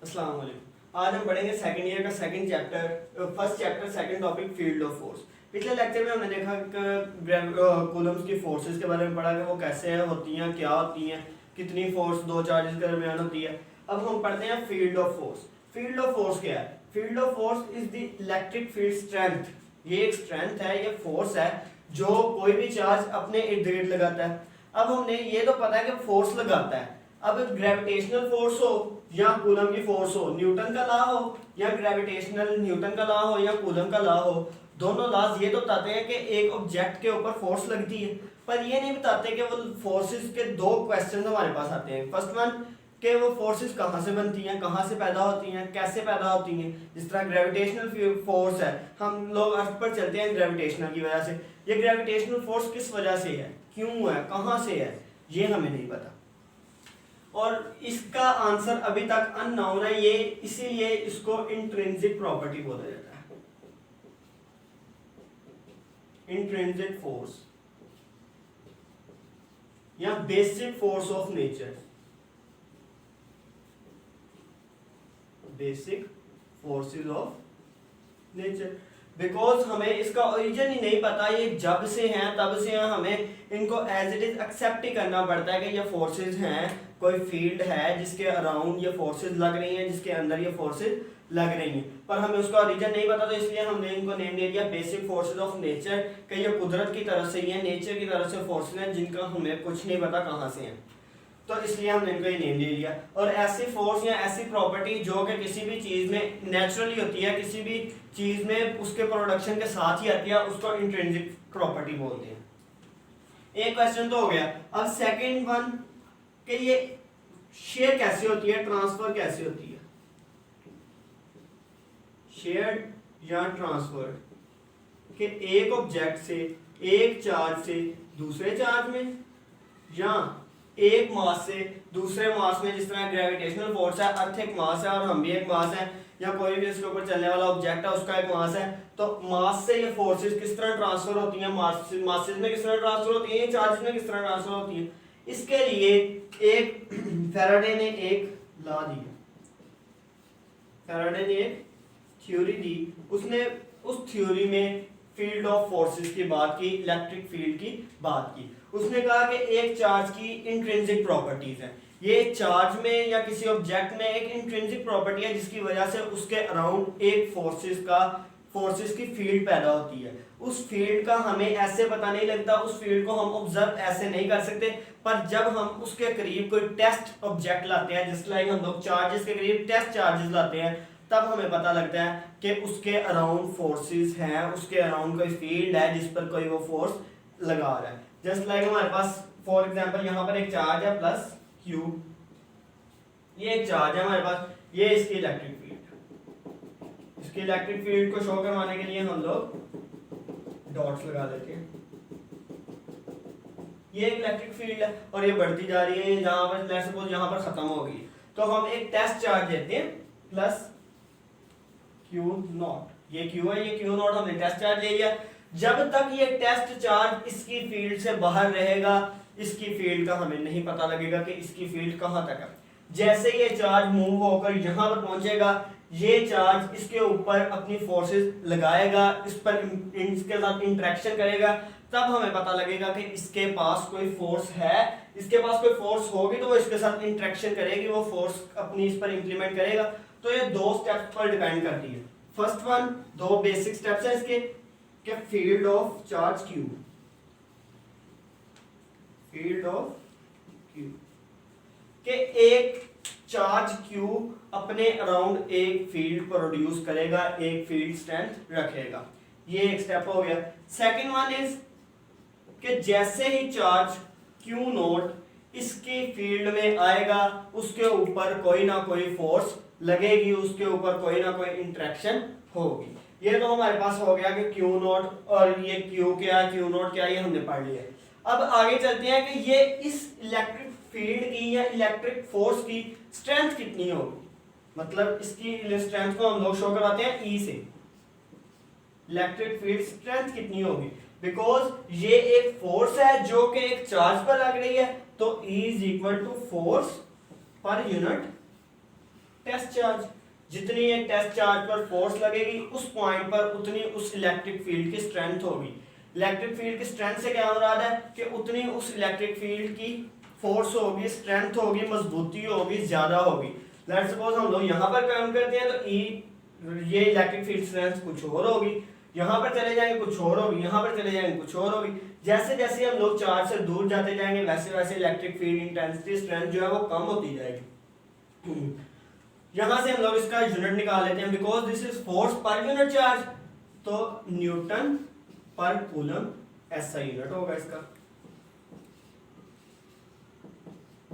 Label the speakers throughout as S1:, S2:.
S1: अस्सलाम वालेकुम। आज हम पढ़ेंगे सेकंड ईयर का second chapter, first chapter second topic field of force. पिछले लेक्चर में हमने देखा कि कूलम्स की फोर्सेस के बारे में पढ़ा कि वो कैसे होती हैं, क्या होती हैं, कितनी फोर्स दो चार्जेस के दरमियान होती है। अब हम पढ़ते हैं field of force. Field of force क्या है? Field of force is the electric field strength. ये एक स्ट्रेंथ है, ये फोर्स है जो कोई भी चार्ज अपने इर्द गिर्द लगाता है। अब हमने ये तो पता है कि फोर्स लगाता है। अब ग्रेविटेशनल फोर्स हो या कूलम की फोर्स हो, न्यूटन का लॉ हो या ग्रेविटेशनल न्यूटन का लॉ हो या कूलम का लॉ हो, दोनों लॉज ये तो बताते हैं कि एक ऑब्जेक्ट के ऊपर फोर्स लगती है, पर ये नहीं बताते कि वो फोर्सेस के दो क्वेश्चन हमारे पास आते हैं। फर्स्ट वन कि वो फोर्सेस कहाँ से बनती हैं, कहाँ से पैदा होती हैं, कैसे पैदा होती हैं। जिस तरह ग्रेविटेशनल फोर्स है, हम लोग अर्थ पर चलते हैं ग्रेविटेशनल की वजह से। ये ग्रेविटेशनल फोर्स किस वजह से है, क्यों है, कहाँ से है, ये हमें नहीं पता और इसका आंसर अभी तक अननोन है। ये इसीलिए इसको इंट्रिंसिक प्रॉपर्टी बोला जाता है, इंट्रिंसिक फोर्स या basic force of nature, basic forces of nature. Because हमें इसका ओरिजिन ही नहीं पता, ये जब से हैं तब से हैं, हमें इनको एज इट इज एक्सेप्ट ही करना पड़ता है कि ये फोर्सेस हैं, कोई फील्ड है जिसके अराउंड ये फोर्सेस लग रही हैं, जिसके अंदर ये फोर्सेस लग रही हैं, पर हमें उसका ओरिजिन नहीं पता। तो इसलिए हमने इनको नेम दे दिया बेसिक फोर्सेस ऑफ नेचर कि ये कुदरत की तरफ से ही है, नेचर की तरफ से फोर्सेस हैं जिनका हमें कुछ नहीं पता कहाँ से हैं, तो इसलिए हमने इनको ये नेम दे दिया। और ऐसी फोर्स या ऐसी प्रॉपर्टी जो कि किसी भी चीज़ में नेचुरली होती है, किसी भी चीज़ में उसके प्रोडक्शन के साथ ही आती है, उसको इंट्रिंसिक प्रॉपर्टी बोलते हैं। एक क्वेश्चन तो हो गया। अब सेकंड वन कि ये शेयर कैसे होती है, ट्रांसफर कैसे होती है, शेयर या ट्रांसफर कि एक ऑब्जेक्ट से, एक चार्ज से दूसरे चार्ज में, या एक मास से दूसरे मास में। जिस तरह ग्रेविटेशनल फोर्स है, अर्थ एक मास है और हम भी एक मास है, या कोई भी इसके ऊपर चलने वाला ऑब्जेक्ट है उसका एक मास है, तो मास से ये फोर्सेस किस तरह ट्रांसफर होती हैं, मासेस में किस तरह ट्रांसफर होती हैं, चार्जेस में किस तरह ट्रांसफर होती हैं। इसके लिए एक फैराडे ने एक लॉ दिया, फैराडे ने एक थ्योरी दी। उसने उस थ्योरी में फील्ड ऑफ फोर्सेस की बात की, इलेक्ट्रिक फील्ड की बात की। उसने कहा कि एक चार्ज की इंट्रिंसिक प्रॉपर्टीज है, ये चार्ज में या किसी ऑब्जेक्ट में एक इंट्रिंसिक प्रॉपर्टी है जिसकी वजह से उसके अराउंड एक फोर्सेस की फील्ड पैदा होती है। उस फील्ड का हमें ऐसे पता नहीं लगता, उस फील्ड को हम ऑब्जर्व ऐसे नहीं कर सकते, पर जब हम उसके करीब कोई टेस्ट ऑब्जेक्ट लाते हैं, जिस लाइक हम लोग चार्जेस के करीब टेस्ट चार्जेस लाते हैं, तब हमें पता लगता है कि उसके अराउंड फोर्सेस हैं, उसके अराउंड कोई फील्ड है जिस पर कोई वो फोर्स लगा रहा है। जस्ट लाइक हमारे पास फॉर एग्जांपल यहाँ पर एक चार्ज है प्लस क्यू, ये एक चार्ज है हमारे पास, ये इसकी इलेक्ट्रिक फील्ड। इसकी इलेक्ट्रिक फील्ड को शो करवाने के लिए हम लोग डॉट्स लगा देते हैं। ये एक इलेक्ट्रिक फील्ड है और ये बढ़ती जा रही है, जहां पर लेट्स सपोज यहाँ पर खत्म हो गई, तो हम एक टेस्ट चार्ज देते हैं प्लस क्यू नॉट। ये क्यू है, ये क्यू नॉट, हमने टेस्ट चार्ज ले लिया। जब तक ये टेस्ट चार्ज इसकी फील्ड से बाहर रहेगा, इसकी फील्ड का हमें नहीं पता लगेगा कि इसकी फील्ड कहां तक है। जैसे ये चार्ज मूव होकर यहां पर पहुंचेगा, ये चार्ज इसके ऊपर अपनी फोर्सेस लगाएगा, इस पर इसके साथ इंटरेक्शन करेगा, तब हमें पता लगेगा कि इसके पास कोई फोर्स है। इसके पास कोई फोर्स होगी तो वो इसके साथ इंटरेक्शन करेगी, वो फोर्स अपनी इस पर इंप्लीमेंट करेगा। तो ये दो स्टेप्स पर डिपेंड करती है। फर्स्ट वन, दो बेसिक स्टेप्स हैं इसके कि field of charge Q, field of Q कि एक चार्ज क्यू अपने अराउंड एक फील्ड प्रोड्यूस करेगा, एक फील्ड स्ट्रेंथ रखेगा। ये एक स्टेप हो गया। सेकंड वन इज कि जैसे ही चार्ज क्यू नोट इसकी फील्ड में आएगा, उसके ऊपर कोई ना कोई फोर्स लगेगी, उसके ऊपर कोई ना कोई इंटरेक्शन होगी। ये तो हमारे पास हो गया कि क्यू नॉट, और ये क्यू क्या, क्यू नॉट क्या, ये हमने पढ़ लिया। अब आगे चलते हैं कि ये इस इलेक्ट्रिक फील्ड की या इलेक्ट्रिक फोर्स की स्ट्रेंथ कितनी होगी। मतलब इसकी स्ट्रेंथ को हम लोग शो करवाते हैं ई से, इलेक्ट्रिक फील्ड स्ट्रेंथ कितनी होगी। बिकॉज ये एक फोर्स है जो कि एक चार्ज पर लग रही है, तो E is equal to force per unit test charge, जितनी एक टेस्ट चार्ज पर फोर्स लगेगी उस पॉइंट पर उतनी उस इलेक्ट्रिक फील्ड की स्ट्रेंथ होगी। इलेक्ट्रिक फील्ड की स्ट्रेंथ से क्या मुराद है कि उतनी उस इलेक्ट्रिक फील्ड की फोर्स होगी, स्ट्रेंथ होगी, मजबूती होगी, ज्यादा होगी। लेट्स सपोज हम लोग यहाँ पर काम करते हैं तो ये इलेक्ट्रिक फील्ड स्ट्रेंथ कुछ और होगी, यहाँ पर चले जाएंगे कुछ और होगी, यहाँ पर चले जाएंगे कुछ और होगी। जैसे जैसे हम लोग चार्ज से दूर जाते जाएंगे वैसे वैसे इलेक्ट्रिक फील्ड इंटेंसिटी स्ट्रेंथ जो है वो कम होती जाएगी। यहां से हम लोग इसका यूनिट निकाल लेते हैं, because this is force per unit charge, तो न्यूटन पर कूलम ऐसा यूनिट होगा इसका।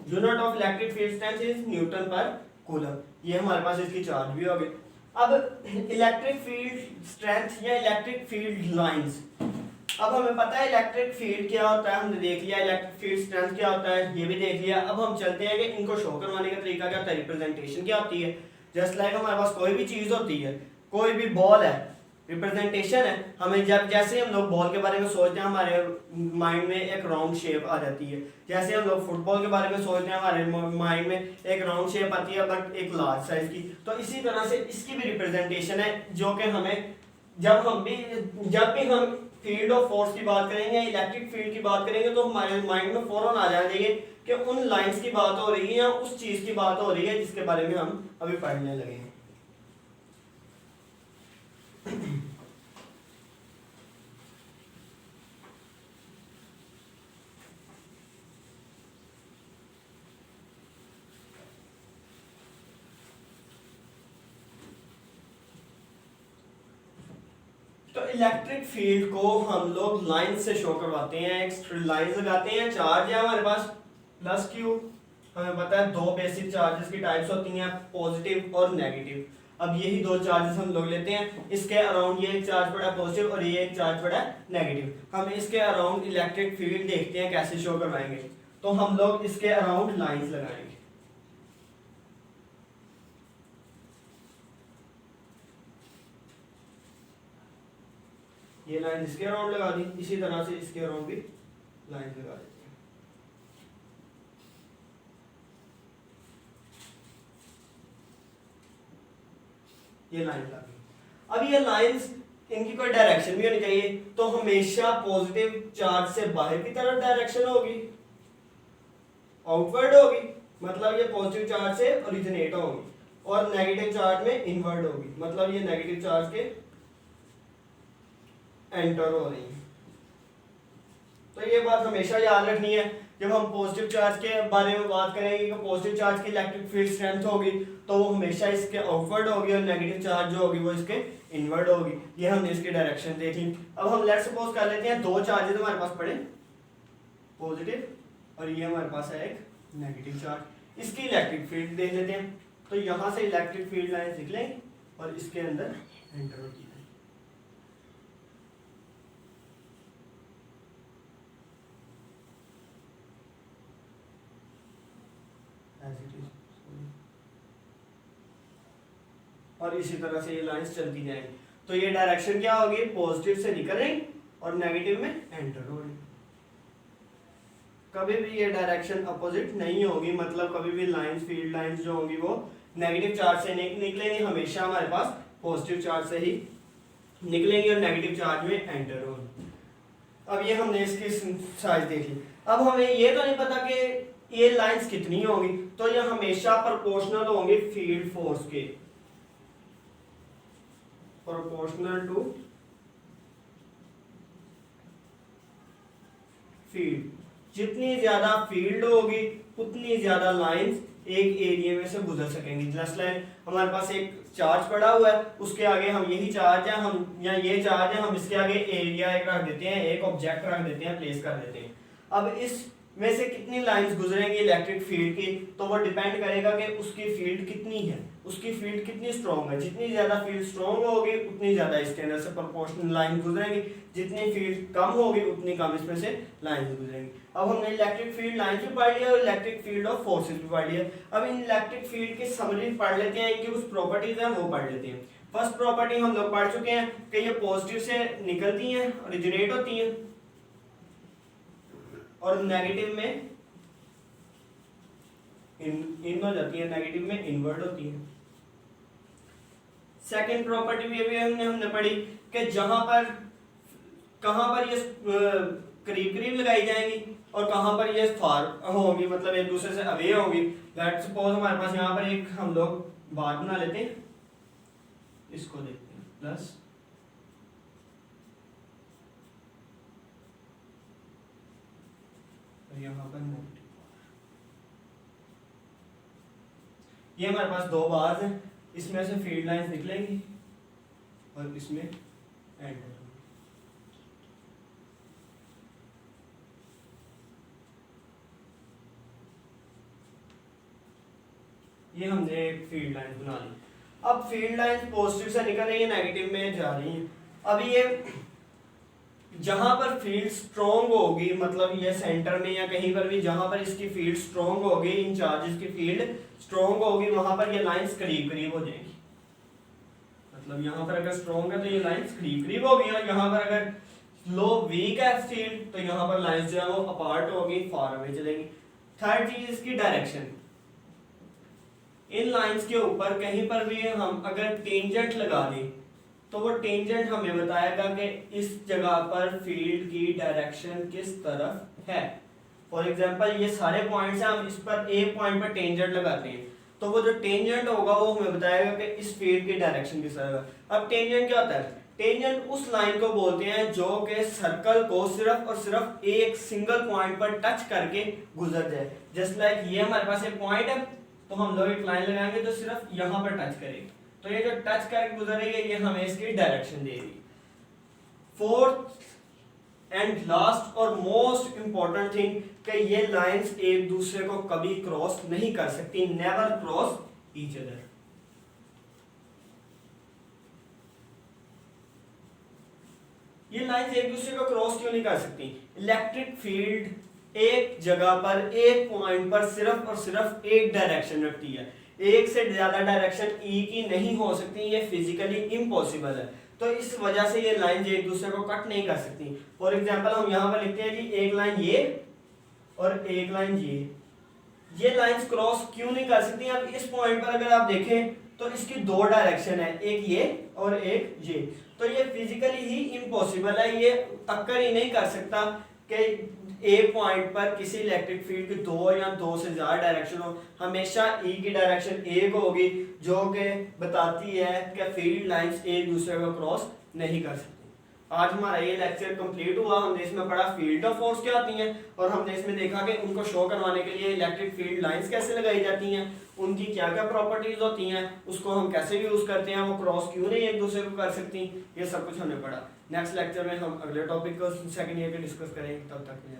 S1: Unit of electric field strength is Newton पर कूलम। ये हमारे पास इसकी चार्ज भी हो गई। अब इलेक्ट्रिक फील्ड स्ट्रेंथ या इलेक्ट्रिक फील्ड लाइंस, अब हमें पता है इलेक्ट्रिक फील्ड क्या होता है, हमने देख लिया इलेक्ट्रिक फील्ड स्ट्रेंथ क्या होता है, ये भी देख लिया। अब हम चलते हैं कि इनको शो करवाने का तरीका क्या होता है, रिप्रेजेंटेशन क्या होती है। जस्ट लाइक हमारे पास कोई भी चीज होती है, कोई भी बॉल है, रिप्रेजेंटेशन है। हमें जब जैसे हम लोग बॉल के बारे में सोचते हैं हमारे माइंड में एक राउंड शेप आ जाती है, जैसे हम लोग फुटबॉल के बारे में सोचते हैं हमारे माइंड में एक राउंड शेप आती है बट एक लार्ज साइज की। तो इसी तरह से इसकी भी रिप्रेजेंटेशन है जो कि हमें जब भी हम फील्ड ऑफ फोर्स की बात करेंगे, इलेक्ट्रिक फील्ड की बात करेंगे, तो हमारे माइंड में फौरन आ जाना चाहिए कि उन लाइंस की बात हो रही है या उस चीज की बात हो रही है जिसके बारे में हम अभी पढ़ने लगे हैं। तो इलेक्ट्रिक फील्ड को हम लोग लाइन से शो करवाते हैं, एक लाइन लगाते हैं। चार्ज है हमारे पास प्लस क्यू, हमें पता है दो बेसिक चार्जेस की टाइप्स होती हैं, पॉजिटिव और नेगेटिव। अब यही दो चार्जेस हम लोग लेते हैं, इसके अराउंड ये एक चार्ज पड़ा पॉजिटिव और ये एक चार्ज पड़ा नेगेटिव। हम इसके अराउंड इलेक्ट्रिक फील्ड देखते हैं कैसे शो करवाएंगे। तो हम लोग इसके अराउंड लाइंस लगाएंगे। ये लाइन इसके अराउंड लगा दी, इसी तरह से इसके अराउंड भी लाइन लगा देते हैं। ये लाइन लगा दी। अब ये लाइंस इनकी कोई डायरेक्शन भी होनी चाहिए, तो हमेशा पॉजिटिव चार्ज से बाहर की तरफ डायरेक्शन होगी, आउटवर्ड होगी, मतलब ये पॉजिटिव चार्ज से ओरिजिनेट होगी, और नेगेटिव चार्ज में इनवर्ड होगी, मतलब ये नेगेटिव चार्ज के एंटर हो रही है। तो ये बात हमेशा याद रखनी है जब हम पॉजिटिव चार्ज के बारे में बात करेंगे कि पॉजिटिव चार्ज की इलेक्ट्रिक फील्ड स्ट्रेंथ होगी तो वो हमेशा इसके आउटवर्ड होगी और नेगेटिव चार्ज जो होगी वो इसके इनवर्ड होगी। ये हमने इसकी डायरेक्शन देख ली। अब हम लेट्स सपोज कर लेते हैं दो चार्जेस हमारे पास पड़े, पॉजिटिव और ये हमारे पास है एक नेगेटिव चार्ज। इसकी इलेक्ट्रिक फील्ड देख लेते हैं। तो यहाँ से इलेक्ट्रिक फील्ड लाइन लिख लेंगे और इसके अंदर एंटर होगी। और इसी तरह से ये लाइंस चलती जाएंगी। तो ये डायरेक्शन क्या होगी, पॉजिटिव से निकल रही और नेगेटिव में एंटर हो रही। कभी भी ये डायरेक्शन अपोजिट नहीं होगी, मतलब कभी भी लाइंस, फील्ड लाइंस जो होंगी वो नेगेटिव चार्ज से निकलेंगी, हमेशा हमारे पास पॉजिटिव चार्ज से ही निकलेंगी और नेगेटिव चार्ज में एंटर होगी। अब ये हमने इसकी साइज देख ली। अब हमें ये तो नहीं पता कि ये लाइंस कितनी होंगी, तो ये हमेशा प्रोपोर्शनल होंगी फील्ड फोर्स के, प्रोपोर्शनल टू फील्ड। जितनी ज्यादा फील्ड होगी उतनी ज्यादा लाइंस एक एरिया में से गुजर सकेंगी। जस्ट लाइक हमारे पास एक चार्ज पड़ा हुआ है, उसके आगे हम यही चार्ज है, हम या ये चार्ज है, हम इसके आगे एरिया एक रख देते हैं, एक ऑब्जेक्ट रख देते हैं, प्लेस कर देते हैं। अब इस में से कितनी लाइंस गुजरेंगी इलेक्ट्रिक फील्ड की, तो वो डिपेंड करेगा कि उसकी फील्ड कितनी है, उसकी फील्ड कितनी स्ट्रॉन्ग है। जितनी ज्यादा फील्ड स्ट्रॉन्ग होगी उतनी ज्यादा इसके अंदर से प्रोपोर्शनल लाइन गुजरेंगी, जितनी फील्ड कम होगी उतनी कम इसमें से लाइन गुजरेंगी। अब हमने इलेक्ट्रिक फील्ड लाइन भी पढ़ लिया और इलेक्ट्रिक फील्ड ऑफ फोर्सेस भी पढ़ लिया। अब इन इलेक्ट्रिक फील्ड की समरी पढ़ लेते हैं, इनकी कुछ प्रॉपर्टीज हैं वो पढ़ लेते हैं। फर्स्ट प्रॉपर्टी हम लोग पढ़ चुके हैं कि ये पॉजिटिव से निकलती हैं, ओरिजिनेट होती हैं और नेगेटिव में इन हो जाती है, नेगेटिव में इनवर्ट होती है। सेकंड प्रॉपर्टी भी हमने पढ़ी कि जहां पर कहां पर ये करीब करीब लगाई जाएंगी और कहां पर ये फार होंगी, मतलब एक दूसरे से अवे होंगी। लेट्स सपोज हमारे पास यहाँ पर एक हम लोग बात बना लेते हैं, इसको देखते हैं प्लस यहाँ पर ये हमारे पास दो बार्स हैं, इसमें से फील्ड लाइंस निकलेंगी और इसमें एंड। ये हमने एक फील्ड लाइन बना ली। अब फील्ड लाइन पॉजिटिव से निकल रही है, नेगेटिव में जा रही है। अब ये जहां पर फील्ड स्ट्रॉन्ग होगी, मतलब ये सेंटर में या कहीं पर भी जहां पर इसकी फील्ड स्ट्रॉन्ग होगी, इन चार्जेस की फील्ड स्ट्रॉन्ग होगी, वहां पर ये लाइंस करीब करीब हो जाएंगी। मतलब यहाँ पर अगर स्ट्रॉन्ग है तो ये लाइंस करीब करीब होगी, और यहाँ पर अगर लो वीक है फील्ड तो यहाँ पर लाइंस जो है वो अपार्ट होगी, फार अवे चलेंगी। थर्ड चीज इसकी डायरेक्शन। इन लाइंस के ऊपर कहीं पर भी हम अगर टेंजेंट लगा दें तो वो टेंजेंट हमें बताएगा कि इस जगह पर फील्ड की डायरेक्शन किस तरफ है। फॉर एग्जांपल ये सारे पॉइंट्स हैं, हम इस पर एक पॉइंट पर टेंजेंट लगाते हैं तो वो जो टेंजेंट होगा वो हमें बताएगा कि इस फील्ड की डायरेक्शन किस तरफ है। अब टेंजेंट क्या होता है? टेंजेंट उस लाइन को बोलते हैं जो कि सर्कल को सिर्फ और सिर्फ एक सिंगल पॉइंट पर टच करके गुजर जाए। जस्ट लाइक ये हमारे पास एक पॉइंट है तो हम लोग एक लाइन लगाएंगे जो सिर्फ यहाँ पर टच करेगी, तो ये जो टच करके गुजरेगी ये हमें इसकी डायरेक्शन देगी। फोर्थ एंड लास्ट और मोस्ट इंपॉर्टेंट थिंग कि ये लाइंस एक दूसरे को कभी क्रॉस नहीं कर सकती, नेवर क्रॉस ईच अदर। ये लाइंस एक दूसरे को क्रॉस क्यों नहीं कर सकती? इलेक्ट्रिक फील्ड एक जगह पर एक पॉइंट पर सिर्फ और सिर्फ एक डायरेक्शन रखती है, एक से ज्यादा डायरेक्शन ई की नहीं हो सकती, ये फिजिकली इम्पॉसिबल है। तो इस वजह से ये लाइन एक दूसरे को कट नहीं कर सकती। फॉर एग्जांपल हम यहाँ पर लिखते हैं जी एक लाइन ये और एक लाइन ये लाइंस क्रॉस क्यों नहीं कर सकती? अब इस पॉइंट पर अगर आप देखें तो इसकी दो डायरेक्शन है, एक ये और एक ये, तो ये फिजिकली ही इम्पॉसिबल है, ये टक्कर ही नहीं कर सकता कि एक पॉइंट पर किसी इलेक्ट्रिक फील्ड की दो या दो से ज्यादा डायरेक्शन हो। हमेशा ई की डायरेक्शन एक होगी जो कि बताती है कि फील्ड लाइंस एक दूसरे को क्रॉस नहीं कर सकती। आज हमारा ये लेक्चर कंप्लीट हुआ। हमने इसमें पढ़ा फील्ड ऑफ फोर्स क्या होती हैं और हमने इसमें देखा कि उनको शो करवाने के लिए इलेक्ट्रिक फील्ड लाइंस कैसे लगाई जाती हैं, उनकी क्या क्या प्रॉपर्टीज होती हैं, उसको हम कैसे यूज करते हैं, वो क्रॉस क्यों नहीं एक दूसरे को कर सकती, ये सब कुछ हमने पढ़ा। नेक्स्ट लेक्चर में हम अगले टॉपिक को सेकंड ईयर के डिस्कस करेंगे। तब तक के लिए